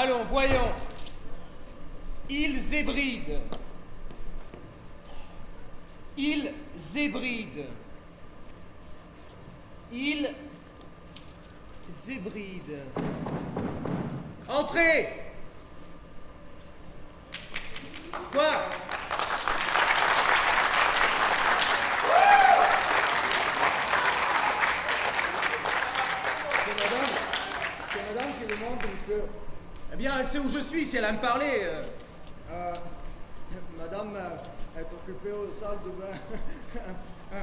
Allons, voyons. Ils ébrident. Ils ébrident. Ils ébrident. Entrez. Quoi? C'est madame qui demande, monsieur. Eh bien, elle sait où je suis, si elle a me parler. Madame est occupée aux salles de bain. Elle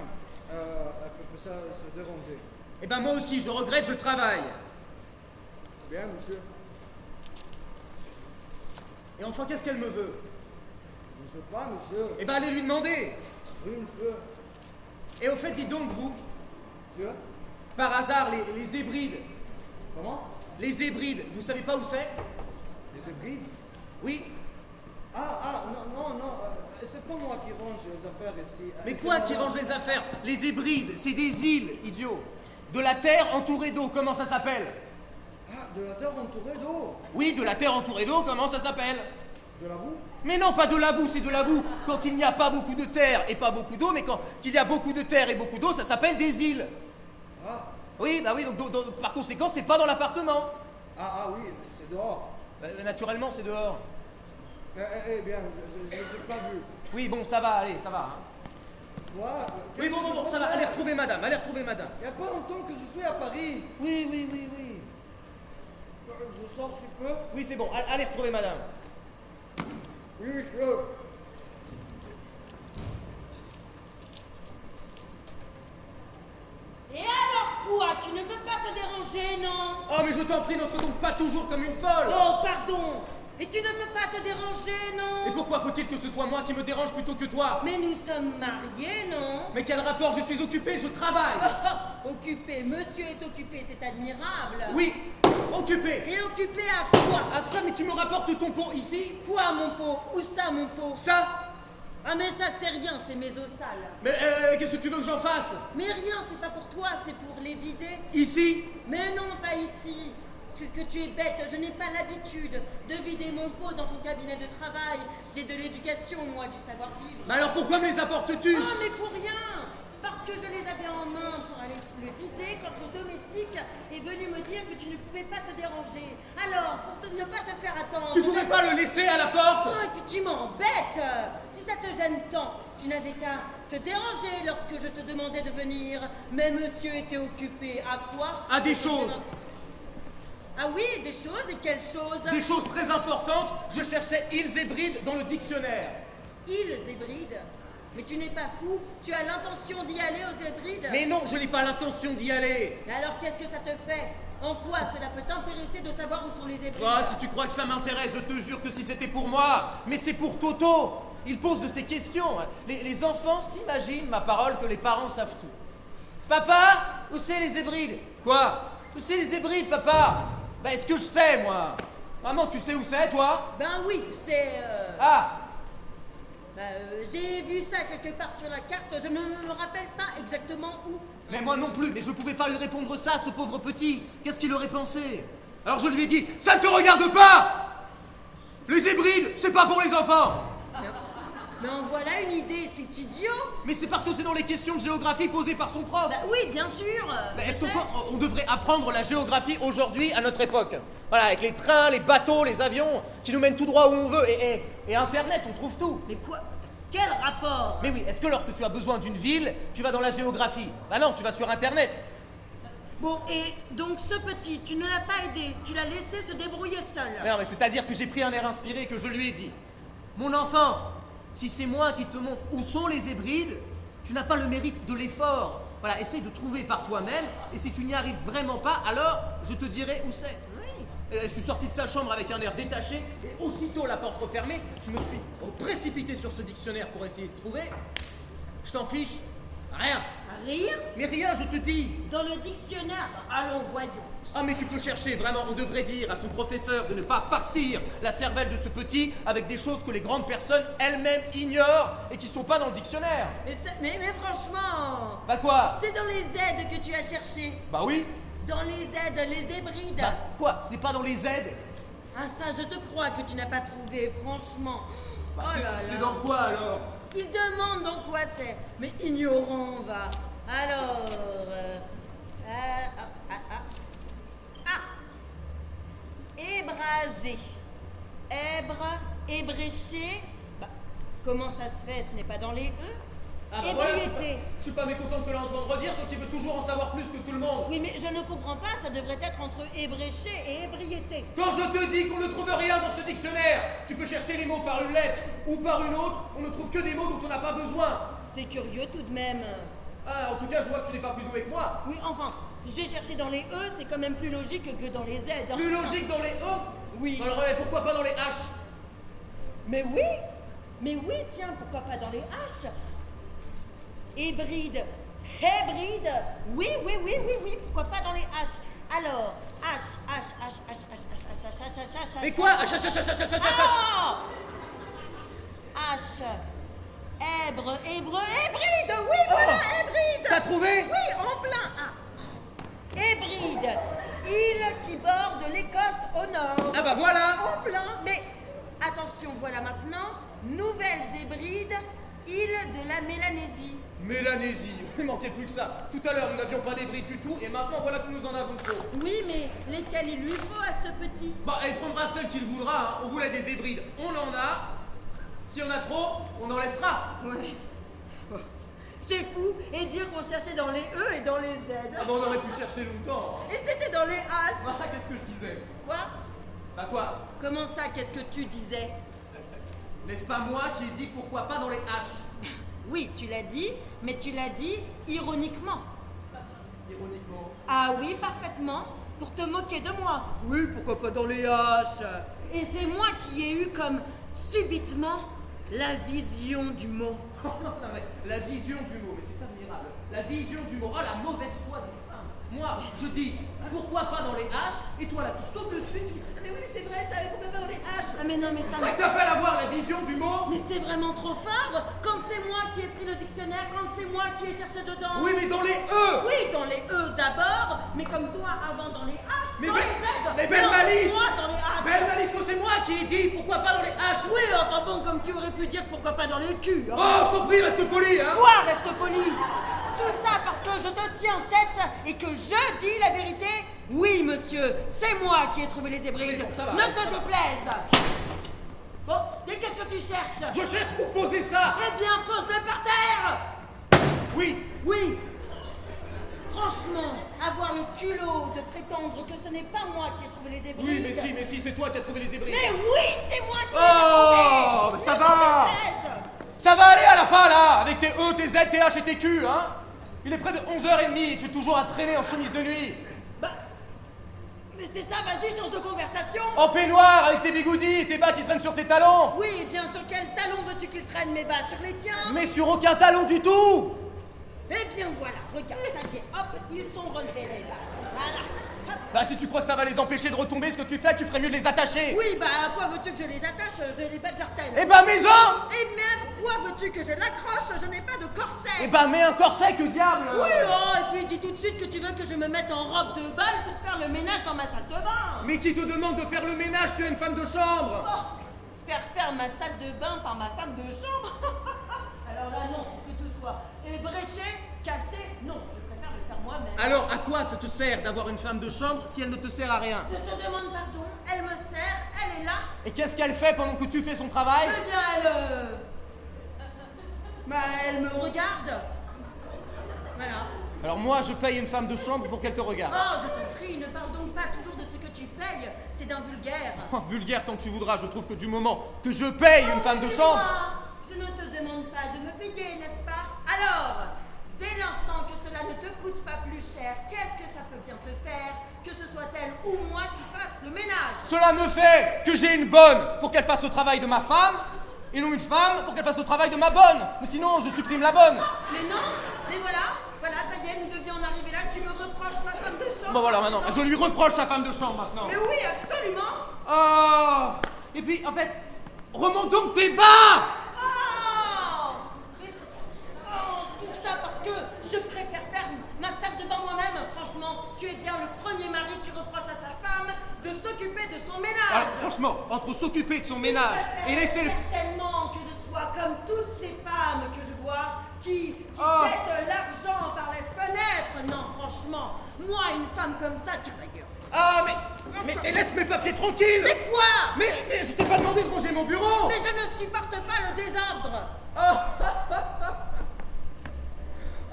peut ça se déranger. Eh ben, moi aussi, je regrette, je travaille. Bien, monsieur. Et enfin, qu'est-ce qu'elle me veut? Je ne sais pas, monsieur. Eh ben, allez lui demander. Oui, monsieur. Et au fait, dites donc, vous, Monsieur? par hasard, les Hébrides. Comment? Les Hébrides, vous savez pas où c'est? Les hybrides? Oui. Non, c'est pas moi qui range les affaires ici. Mais C'est quoi qui madame. range les affaires? Les Hébrides, c'est des îles, idiot. De la terre entourée d'eau, comment ça s'appelle? Ah, de la terre entourée d'eau. Oui, de la terre entourée d'eau, comment ça s'appelle? De la boue. Mais non, pas de la boue, c'est de la boue. Quand il n'y a pas beaucoup de terre et pas beaucoup d'eau, mais quand il y a beaucoup de terre et beaucoup d'eau, ça s'appelle des îles. Ah, Oui, bah oui, donc, par conséquent, c'est pas dans l'appartement. oui, c'est dehors. Naturellement, c'est dehors. Eh bien, je ne l'ai pas vu. Oui, bon, ça va, allez, ça va. Hein. Quoi? Oui, bon, ça va, allez retrouver madame, allez retrouver madame. Il n'y a pas longtemps que je suis à Paris. Oui. Je sors si peu. Oui, c'est bon, allez retrouver madame. Oui, monsieur. Et alors quoi? Tu ne peux pas te déranger, non? Oh, mais je t'en prie, n'entre donc pas toujours comme une folle. Oh, pardon. Et tu ne peux pas te déranger, non? Et pourquoi faut-il que ce soit moi qui me dérange plutôt que toi? Mais nous sommes mariés, non? Mais quel rapport? Je suis occupé, je travaille. Occupé, monsieur est occupé, c'est admirable. Oui, occupé. Et occupé à quoi? Ah ça, mais tu me rapportes ton pot ici? Quoi, mon pot? Où ça, mon pot? Ça? Ah, mais ça, c'est rien, c'est mes eaux sales. Mais qu'est-ce que tu veux que j'en fasse? Mais rien, c'est pas pour toi, c'est pour les vider. Ici? Mais non, pas ici. Parce que tu es bête, je n'ai pas l'habitude de vider mon pot dans ton cabinet de travail. J'ai de l'éducation, moi, du savoir-vivre. Mais alors pourquoi me les apportes-tu? Ah, mais pour rien. Parce que je les avais en main pour aller le vider quand le domestique est venu me dire que tu ne pouvais pas te déranger. Alors, pour ne pas te faire attendre... Tu pouvais pas le laisser à la porte? Oh, et puis tu m'embêtes. Si ça te gêne tant, tu n'avais qu'à te déranger lorsque je te demandais de venir. Mais monsieur était occupé. À quoi? À des choses. Ah oui, des choses, et quelles choses? Des choses très importantes. Je cherchais ils Hébrides dans le dictionnaire. Îles Hébrides? Mais tu n'es pas fou? Tu as l'intention d'y aller aux Hébrides? Mais non, je n'ai pas l'intention d'y aller. Mais alors qu'est-ce que ça te fait? En quoi cela peut t'intéresser de savoir où sont les Hébrides? Ah, si tu crois que ça m'intéresse, je te jure que si c'était pour moi. Mais c'est pour Toto. Il pose de ces questions. Les enfants s'imaginent, ma parole, que les parents savent tout. Papa, où c'est les Hébrides? Quoi? Où c'est les Hébrides, papa? Ben, est-ce que je sais, moi? Maman, tu sais où c'est, toi? Ben oui, c'est... Ah! j'ai vu ça quelque part sur la carte, je ne me rappelle pas exactement où. Mais moi non plus, mais je pouvais pas lui répondre ça, ce pauvre petit. Qu'est-ce qu'il aurait pensé? Alors je lui ai dit, ça ne te regarde pas! Les Hébrides, c'est pas pour les enfants! Mais en voilà une idée, c'est idiot. Mais c'est parce que c'est dans les questions de géographie posées par son prof. Bah oui, bien sûr. Mais je est-ce sais. qu'on devrait apprendre la géographie aujourd'hui à notre époque? Voilà, avec les trains, les bateaux, les avions, qui nous mènent tout droit où on veut. Et Internet, on trouve tout. Mais quoi? Quel rapport? Mais oui, est-ce que lorsque tu as besoin d'une ville, tu vas dans la géographie? Bah non, tu vas sur Internet. Bon, et donc ce petit, tu ne l'as pas aidé, tu l'as laissé se débrouiller seul. Mais non, mais c'est-à-dire que j'ai pris un air inspiré et que je lui ai dit, mon enfant, si c'est moi qui te montre où sont les Hébrides, tu n'as pas le mérite de l'effort. Voilà, essaye de trouver par toi-même, et si tu n'y arrives vraiment pas, alors je te dirai où c'est. Oui. Je suis sorti de sa chambre avec un air détaché, et aussitôt la porte refermée, je me suis précipité sur ce dictionnaire pour essayer de trouver. Je t'en fiche? Rien. Rire? Mais rien, je te dis. Dans le dictionnaire? Allons, voyons. Ah mais tu peux chercher, vraiment, on devrait dire à son professeur de ne pas farcir la cervelle de ce petit avec des choses que les grandes personnes elles-mêmes ignorent et qui sont pas dans le dictionnaire. Mais franchement, Bah quoi? c'est dans les aides que tu as cherché. Bah oui. Dans les aides, les Hébrides. Bah quoi? C'est pas dans les aides? Ah ça, je te crois que tu n'as pas trouvé, franchement. Bah, Oh là c'est là. dans quoi alors? Il demande dans quoi c'est. Mais ignorant, va. Alors... Ébrasé. Èbre, ébréché. Bah, comment ça se fait? Ce n'est pas dans les E. Ah bah voilà, Ébriété. je suis pas mécontent de te l'entendre redire, toi qui veux toujours en savoir plus que tout le monde. Oui, mais je ne comprends pas, ça devrait être entre ébréché et ébriété. Quand je te dis qu'on ne trouve rien dans ce dictionnaire, tu peux chercher les mots par une lettre ou par une autre, on ne trouve que des mots dont on n'a pas besoin. C'est curieux tout de même. Ah, en tout cas, je vois que tu n'es pas plus doué que moi. Oui, enfin, j'ai cherché dans les E, c'est quand même plus logique que dans les Z. Plus logique dans les E? Oui. Alors, pourquoi pas dans les H? Mais oui, tiens, pourquoi pas dans les H? Hybride. Hybride. Oui, pourquoi pas dans les H? Alors, H. Mais quoi? Ah! H. Èbre, hybride. Oui, voilà, hybride. T'as trouvé? Oui, en plein. Ah. Hébride. Île qui borde l'Écosse au nord. Ah bah voilà. En plein. Mais attention, voilà maintenant. Nouvelles Hébrides, île de la Mélanésie. Mélanésie, il manquait plus que ça. Tout à l'heure, nous n'avions pas d'hybride du tout, et maintenant, voilà que nous en avons trop. Oui, mais lesquels il lui faut à ce petit? Bah, elle prendra celle qu'il voudra, hein. On voulait des hybrides, on en a. Si on a trop, on en laissera. Ouais. Oh. C'est fou. Et dire qu'on cherchait dans les E et dans les Z. Ah bah, on aurait pu chercher longtemps. Et c'était dans les H. Ah, qu'est-ce que je disais? Quoi? Bah quoi? Comment ça, qu'est-ce que tu disais? N'est-ce pas moi qui ai dit pourquoi pas dans les H? Oui, tu l'as dit, mais tu l'as dit ironiquement. Ironiquement. Ah oui, parfaitement. Pour te moquer de moi. Oui, pourquoi pas dans les H? Et c'est moi qui ai eu comme subitement la vision du mot. Non, mais la vision du mot, mais c'est admirable. La vision du mot. Oh, la mauvaise foi des femmes. Moi, je dis pourquoi pas dans les H, et toi là, tu sautes dessus, tu dis ah, mais oui, mais c'est vrai, ça, mais pourquoi pas dans les H? Ah mais non, mais ça... C'est ça que t'appelles avoir la vision du mot? Mais c'est vraiment trop fort. Quand c'est moi qui ai pris le dictionnaire, quand c'est moi qui ai cherché dedans. Oui, mais dans les E. Oui, dans les E d'abord, mais comme toi avant dans les H, Mais dans les Z. mais belle Non, malice. moi dans les H. Belle malice que c'est moi qui ai dit pourquoi pas dans les H. Oui, enfin bon, comme tu aurais pu dire pourquoi pas dans les Q. Hein. Oh, je t'en prie, reste poli, hein. Toi, reste poli. Tout ça parce que je te tiens en tête et que je dis la vérité. Oui, monsieur, c'est moi qui ai trouvé les hybrides. Oui, bon, ça va, ne te ça va. déplaise. Bon, et qu'est-ce que tu cherches? Je cherche où poser ça. Eh bien, pose-le par terre. Oui. Oui. Franchement, avoir le culot de prétendre que ce n'est pas moi qui ai trouvé les hybrides. Oui, mais si, c'est toi qui as trouvé les hybrides. Mais oui, c'est moi qui Oh, ai trouvé. ça Ne va. te déplaise. Ça va aller à la fin, là, avec tes E, tes Z, tes H et tes Q, hein. Il est près de 11h30 et tu es toujours à traîner en chemise de nuit. Bah, mais c'est ça, vas-y, change de conversation. En peignoir, avec tes bigoudis et tes bas qui traînent sur tes talons. Oui, eh bien, sur quel talon veux-tu qu'il traîne mes bas? Sur les tiens? Mais sur aucun talon du tout. Eh bien, voilà, regarde, ça y est, hop, ils sont relevés mes bas. Voilà, hop. Bah, si tu crois que ça va les empêcher de retomber, ce que tu fais, tu ferais mieux de les attacher. Oui, bah, à quoi veux-tu que je les attache? Je n'ai pas de jartelle. Eh bah, maison. Et même, quoi veux-tu que je l'accroche? Je n'ai pas de corset. Eh bah, mets un corset, que diable. Oui, oh, et puis dis tout de suite que tu veux que je me mette en robe de bal pour faire le ménage dans ma salle de bain. Mais qui te demande de faire le ménage? Tu es une femme de chambre. Oh, faire ma salle de bain par ma femme de chambre. Alors là, non, que tout soit ébréché, cassé, non, je préfère le faire moi-même. Alors, à quoi ça te sert d'avoir une femme de chambre si elle ne te sert à rien? Je te demande pardon, elle me sert, elle est là. Et qu'est-ce qu'elle fait pendant que tu fais son travail? Eh bien, elle me regarde. Voilà. Alors moi, je paye une femme de chambre pour qu'elle te regarde. Oh, je t'en prie, ne parle donc pas toujours de ce que tu payes, c'est d'un vulgaire. Oh, vulgaire tant que tu voudras, je trouve que du moment que je paye une femme de chambre... Je ne te demande pas de me payer, n'est-ce pas? Alors, dès l'instant que cela ne te coûte pas plus cher, qu'est-ce que ça peut bien te faire que ce soit elle ou moi qui fasse le ménage? Cela me fait que j'ai une bonne pour qu'elle fasse le travail de ma femme, et non une femme pour qu'elle fasse le travail de ma bonne. Mais sinon, je supprime la bonne. Mais non, mais voilà, ça y est, nous devions en arriver là, tu me reproches ma femme de chambre. Bon voilà, maintenant, je lui reproche sa femme de chambre maintenant. Mais oui, absolument. Oh. Et puis, en fait, remonte donc tes bas. Tout ça parce que je préfère faire ma salle de bain moi-même. Franchement, tu es bien bien le premier mari qui reproche à sa femme de s'occuper de son ménage. Alors, franchement, entre s'occuper de son ménage et laisser le... Certainement que je sois comme toutes ces femmes que je vois qui Oh. jettent l'argent par les fenêtres. Non, franchement, moi, une femme comme ça, tire la gueule. Ah, mais laisse mes papiers tranquilles. Mais quoi? Mais je t'ai pas demandé de ranger mon bureau. Mais je ne supporte pas le désordre.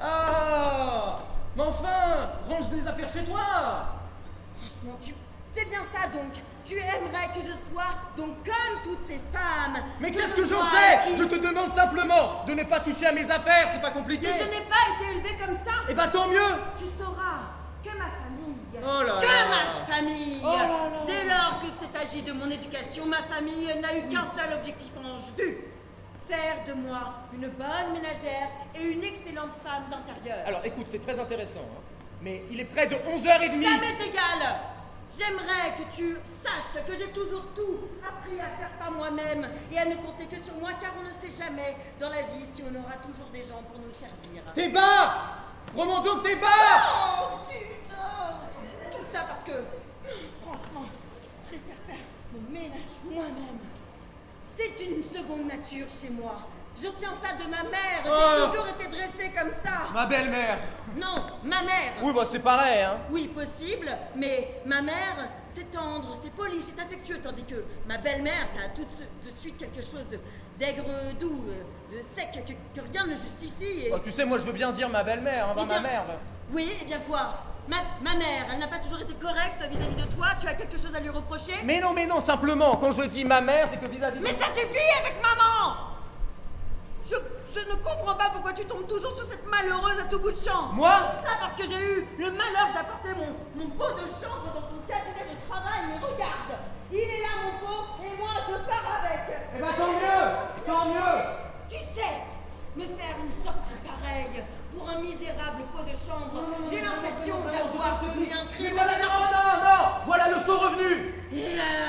Ah, mais enfin, range les affaires chez toi. Franchement, c'est bien ça donc. Tu aimerais que je sois donc comme toutes ces femmes. Mais que qu'est-ce je que j'en sois sais? qui- Je te demande simplement de ne pas toucher à mes affaires, c'est pas compliqué. Mais je n'ai pas été élevée comme ça. Eh ben tant mieux. Tu sauras que ma famille. Oh là que là. ma famille. Oh là là. Dès lors qu'il s'est agi de mon éducation, ma famille n'a eu qu'un seul objectif en vue. Faire de moi une bonne ménagère et une excellente femme d'intérieur. Alors écoute, c'est très intéressant, hein. Mais il est près de 11h30. Ça m'est égal. J'aimerais que tu saches que j'ai toujours tout appris à faire par moi-même et à ne compter que sur moi, car on ne sait jamais dans la vie si on aura toujours des gens pour nous servir. Tes bas. Remonte donc tes bas. Oh, putain. Tout ça parce que, franchement, je préfère faire mon ménage moi-même. C'est une seconde nature chez moi. Je tiens ça de ma mère. J'ai Oh. toujours été dressée comme ça. Ma belle-mère. Non, ma mère. Oui, bah c'est pareil, hein. Oui, possible, mais ma mère, c'est tendre, c'est poli, c'est affectueux, tandis que ma belle-mère, ça a tout de suite quelque chose d'aigre doux, de sec, que rien ne justifie. Et... Oh, tu sais, moi je veux bien dire ma belle-mère, hein, Eh bien- ma mère. Oui, et bien quoi? Ma mère, elle n'a pas toujours été correcte vis-à-vis de toi, tu as quelque chose à lui reprocher? Mais non, simplement, quand je dis ma mère, c'est que vis-à-vis Mais de... ça suffit avec maman! Je ne comprends pas pourquoi tu tombes toujours sur cette malheureuse à tout bout de champ. Moi? Ça parce que j'ai eu le malheur d'apporter mon pot de chambre dans ton cabinet de travail. Mais regarde, il est là mon pot et moi je pars avec. Eh ben tant mieux. Tu sais, me faire une sortie pareille pour un misérable pot de chambre, j'ai l'impression d'avoir commis un Mais crime. voilà, non, voilà le son revenu.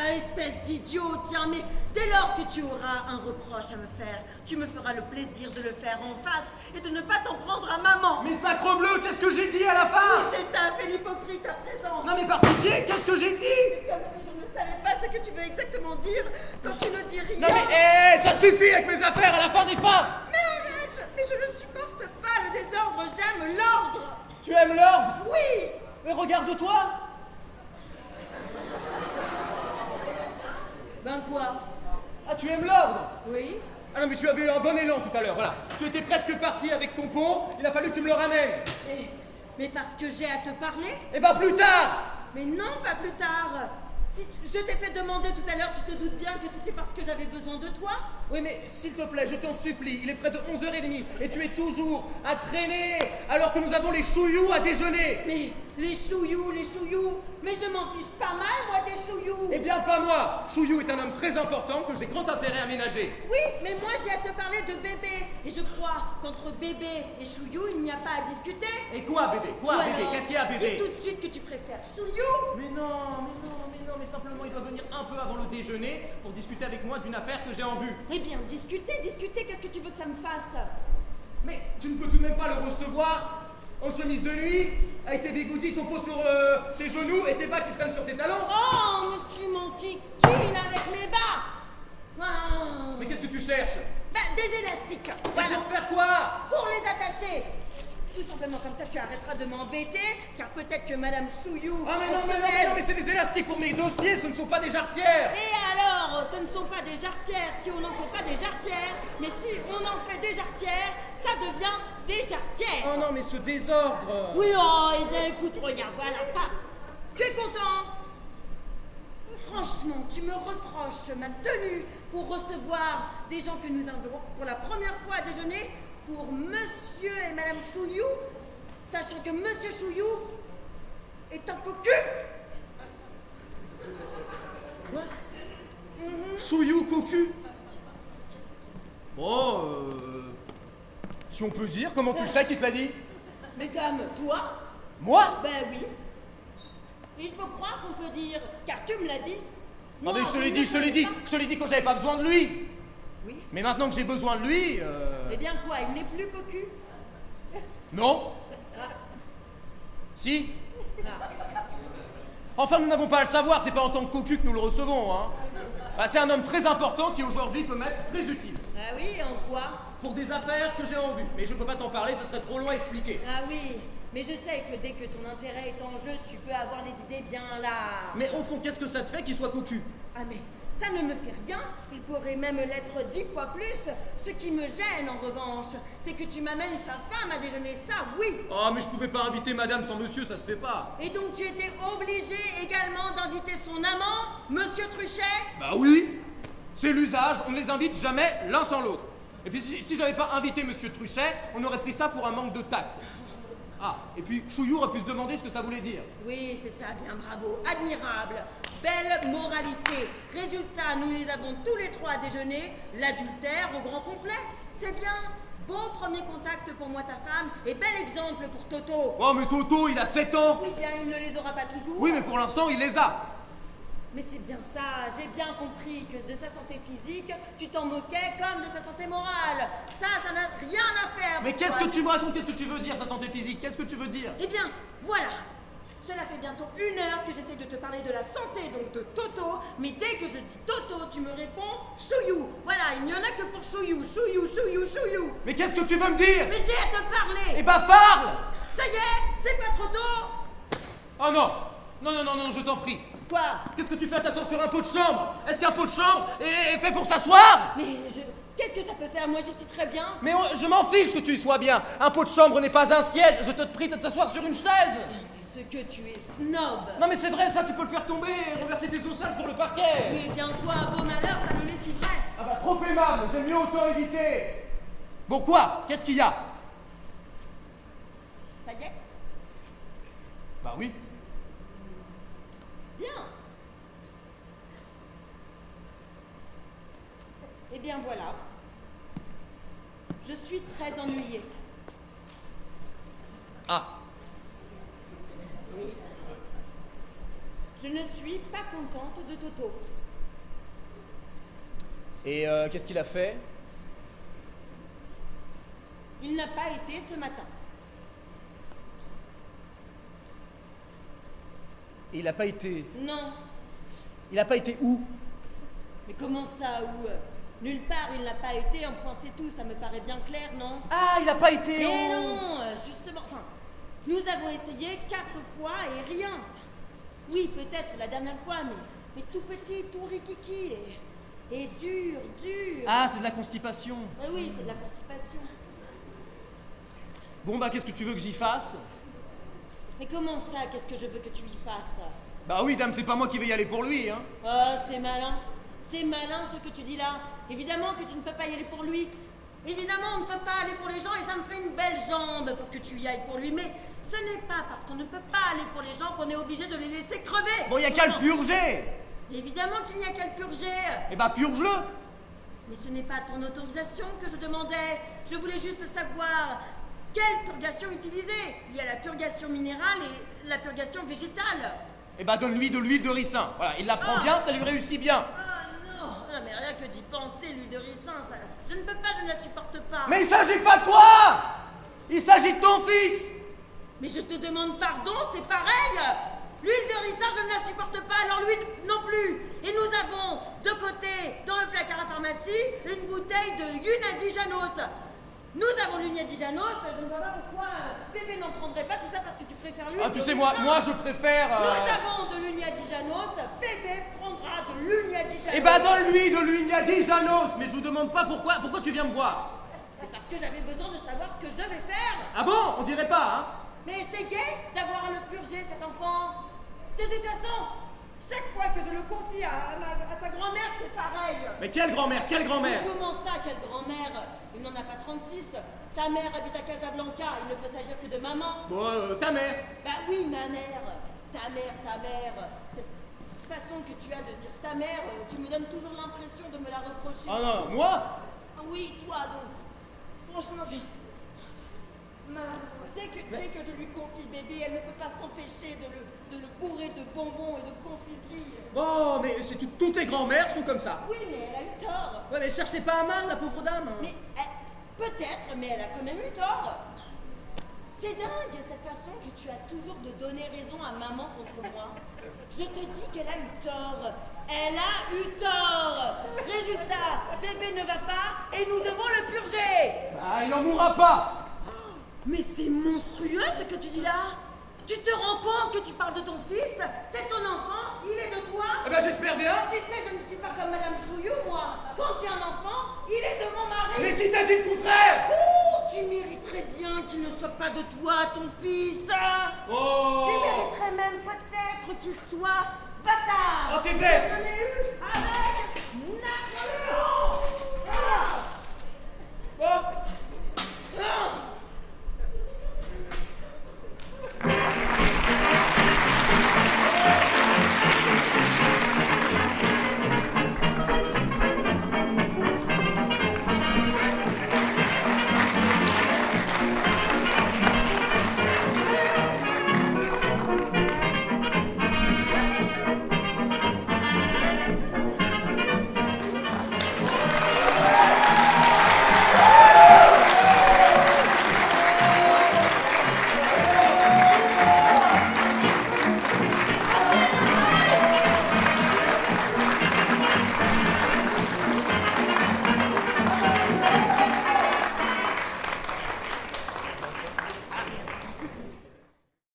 Espèce d'idiot, tiens, mais dès lors que tu auras un reproche à me faire, tu me feras le plaisir de le faire en face et de ne pas t'en prendre à maman. Mais sacrebleu, qu'est-ce que j'ai dit à la fin? C'est ça, fais l'hypocrite à présent. Non mais par pitié, qu'est-ce que j'ai dit? Comme si je ne savais pas ce que tu veux exactement dire quand tu ne dis rien. Non mais, ça suffit avec mes affaires à la fin des fins. Mais arrête, mais je ne supporte pas le désordre, j'aime l'ordre. Tu aimes l'ordre? Oui. Mais regarde-toi. Ben quoi? Ah, tu aimes l'ordre? Oui. Ah non mais tu avais eu un bon élan tout à l'heure, voilà. Tu étais presque parti avec ton pot, il a fallu que tu me le ramènes. Mais parce que j'ai à te parler? Eh ben plus tard. Mais non, pas plus tard. Si je t'ai fait demander tout à l'heure, tu te doutes bien que c'était parce que j'avais besoin de toi? Oui mais s'il te plaît, je t'en supplie, il est près de 11h30 et tu es toujours à traîner alors que nous avons les chouillous à déjeuner. Mais les chouillous, mais je m'en fiche pas mal, moi, des chouillous. Eh bien pas moi. Chouillou est un homme très important que j'ai grand intérêt à ménager. Oui, mais moi, j'ai à te parler de bébé. Et je crois qu'entre bébé et chouillou, il n'y a pas à discuter. Et quoi bébé? Quoi Ou bébé? alors, Qu'est-ce qu'il y a Dis bébé? tout de suite que tu préfères chouillou. Mais simplement il doit venir un peu avant le déjeuner pour discuter avec moi d'une affaire que j'ai en vue. Eh bien, discuter, qu'est-ce que tu veux que ça me fasse? Mais tu ne peux tout de même pas le recevoir en chemise de nuit, avec tes bigoudis, ton pot sur tes genoux et tes bas qui traînent sur tes talons. Oh, mais tu m'enquiquines avec mes bas. Ah. Mais qu'est-ce que tu cherches? Bah, des élastiques, Mais voilà, pour faire quoi? pour les attacher. Tout simplement comme ça, tu arrêteras de m'embêter, car peut-être que Madame Chouillou... Ah mais non, fonctionnaire- mais c'est des élastiques pour mes dossiers, ce ne sont pas des jarretières. Et alors, ce ne sont pas des jarretières si on n'en fait pas des jarretières, mais si on en fait des jarretières, ça devient des jarretières. Oh non, mais ce désordre. Oui, oh, et bien écoute, regarde, voilà, pas. Tu es content? Franchement, tu me reproches ma tenue pour recevoir des gens que nous avons pour la première fois à déjeuner pour Monsieur et Madame Chouillou, sachant que Monsieur Chouillou est un cocu. Quoi? Chouillou, cocu. Bon, si on peut dire, comment tu le sais qui te l'a dit? Mais comme toi? Moi? Ben oui. Il faut croire qu'on peut dire, car tu me l'as dit. Non mais Moi, je te l'ai dit, ne je te l'ai dit, pas. je te l'ai dit quand j'avais pas besoin de lui. Oui. Mais maintenant que j'ai besoin de lui, Eh bien quoi, il n'est plus cocu? non. Si. Enfin, nous n'avons pas à le savoir, c'est pas en tant que cocu que nous le recevons, hein. Bah, c'est un homme très important qui aujourd'hui peut m'être très utile. Ah oui, en quoi? Pour des affaires que j'ai en vue. Mais je peux pas t'en parler, ça serait trop loin à expliquer. Ah oui, mais je sais que dès que ton intérêt est en jeu, tu peux avoir les idées bien là. Mais au fond, qu'est-ce que ça te fait qu'il soit cocu? Ah mais ça ne me fait rien, il pourrait même l'être 10 fois plus. Ce qui me gêne en revanche, c'est que tu m'amènes sa femme à déjeuner, ça oui. Oh, mais je pouvais pas inviter madame sans monsieur, ça se fait pas. Et donc tu étais obligé également d'inviter son amant, Monsieur Truchet? Bah oui, c'est l'usage, on ne les invite jamais l'un sans l'autre. Et puis si j'avais pas invité monsieur Truchet, on aurait pris ça pour un manque de tact. Ah, et puis Chouillou aurait pu se demander ce que ça voulait dire. Oui, c'est ça, bien bravo, admirable. Belle moralité. Résultat, nous les avons tous les trois à déjeuner, l'adultère au grand complet. C'est bien. Beau premier contact pour moi, ta femme, et bel exemple pour Toto. Oh, mais Toto, il a 7 ans. Oui, bien, il ne les aura pas toujours. Oui, mais pour l'instant, il les a. Mais c'est bien ça, j'ai bien compris que de sa santé physique, tu t'en moquais comme de sa santé morale. Ça n'a rien à faire. Mais qu'est-ce que tu me racontes? Qu'est-ce que tu veux dire, sa santé physique? Qu'est-ce que tu veux dire? Eh bien, voilà. Cela fait bientôt 1 heure que j'essaie de te parler de la santé, donc de Toto, mais dès que je dis Toto, tu me réponds Chouillou. Voilà, il n'y en a que pour Chouillou, Chouillou, Chouillou, Chouillou. Mais qu'est-ce que tu veux me dire? Mais j'ai à te parler. Eh ben, parle! Ça y est, c'est pas trop tôt. Oh non! Non, non, non, non, je t'en prie. Quoi? Qu'est-ce que tu fais à t'asseoir sur un pot de chambre? Est-ce qu'un pot de chambre est fait pour s'asseoir? Mais qu'est-ce que ça peut faire? Moi, j'y suis très bien. Mais je m'en fiche que tu y sois bien. Un pot de chambre n'est pas un siège. Je te prie de t'asseoir sur une chaise. Ce que tu es snob. Non mais c'est vrai, ça, tu peux le faire tomber et renverser tes eaux sales sur le parquet. Oui, eh bien, toi, beau malheur, ça ne l'est si vrai. Ah bah trop aimable, j'aime mieux autant éviter. Bon quoi? Qu'est-ce qu'il y a? Ça y est? Bah oui. Bien. Eh bien, voilà. Je suis très ennuyée. Ah. Oui. Je ne suis pas contente de Toto. Et qu'est-ce qu'il a fait? Il n'a pas été ce matin. Et il n'a pas été... Non. Il n'a pas été où? Mais comment ça, où? Nulle part, il n'a pas été, en point c'est tout, ça me paraît bien clair, non? Ah, il n'a pas été Mais où? non, justement, enfin, nous avons essayé 4 fois et rien. Oui, peut-être la dernière fois, mais tout petit, tout rikiki et dur, dur. Ah, c'est de la constipation. Ah oui, c'est de la constipation. Bon bah qu'est-ce que tu veux que j'y fasse? Mais comment ça, qu'est-ce que je veux que tu y fasses? Bah oui, dame, c'est pas moi qui vais y aller pour lui, hein. Oh, c'est malin. C'est malin ce que tu dis là. Évidemment que tu ne peux pas y aller pour lui. Évidemment, on ne peut pas aller pour les gens et ça me ferait une belle jambe pour que tu y ailles pour lui. Mais ce n'est pas parce qu'on ne peut pas aller pour les gens qu'on est obligé de les laisser crever. Bon, y a qu'à le purger. Évidemment qu'il n'y a qu'à le purger. Eh bah purge-le. Mais ce n'est pas ton autorisation que je demandais. Je voulais juste savoir quelle purgation utiliser. Il y a la purgation minérale et la purgation végétale. Eh bah donne-lui de l'huile de ricin. Voilà, il la prend bien, ça lui réussit bien. Ah non, mais rien que d'y penser, l'huile de ricin, ça, je ne peux pas, je ne la supporte pas. Mais il s'agit pas de toi! Il s'agit de ton fils! Mais je te demande pardon, c'est pareil. L'huile de ricin, je ne la supporte pas, alors l'huile non plus. Et nous avons de côté, dans le placard à pharmacie, une bouteille de Unadijanos. Nous avons l'Unadijanos, je ne vois pas pourquoi bébé n'en prendrait pas, tout ça parce que tu préfères l'huile Ah, de tu sais, ricin. moi je préfère... Nous avons de l'Unadijanos, bébé prendra de l'Unadijanos. Eh bah donne-lui de l'Unadijanos. Mais je vous demande pas pourquoi tu viens me voir. C'est parce que j'avais besoin de savoir ce que je devais faire. Ah bon? On dirait pas, hein? Mais c'est gai d'avoir à le purger, cet enfant. De toute façon, chaque fois que je le confie à sa grand-mère, c'est pareil. Mais quelle grand-mère? Quelle grand-mère? Comment ça, quelle grand-mère? Il n'en a pas 36. Ta mère habite à Casablanca, il ne peut s'agir que de maman. Bon, ta mère. Bah oui, ma mère. Ta mère. Cette façon que tu as de dire ta mère, tu me donnes toujours l'impression de me la reprocher. Ah non, moi? Ah oui, toi donc. Franchement, dès que je lui confie bébé, elle ne peut pas s'empêcher de le bourrer de bonbons et de confiseries. Oh, mais c'est toutes les grand-mères sont comme ça. Oui, mais elle a eu tort. Ouais, mais cherchez pas à mal, la pauvre dame. Mais peut-être, mais elle a quand même eu tort. C'est dingue cette façon que tu as toujours de donner raison à maman contre moi. Je te dis qu'elle a eu tort. Elle a eu tort. Résultat, bébé ne va pas et nous devons le purger. Ah, il n'en mourra pas. Mais c'est monstrueux ce que tu dis là. Tu te rends compte que tu parles de ton fils? C'est ton enfant, il est de toi. Eh ben j'espère bien. Tu sais, je ne suis pas comme Madame Chouillou, moi. Quand tu as un enfant, il est de mon mari. Mais qui t'a dit le contraire? Oh, tu mériterais bien qu'il ne soit pas de toi, ton fils. Oh. Tu mériterais même peut-être qu'il soit bâtard. Oh, t'es bête. Je l'ai eu avec Napoléon.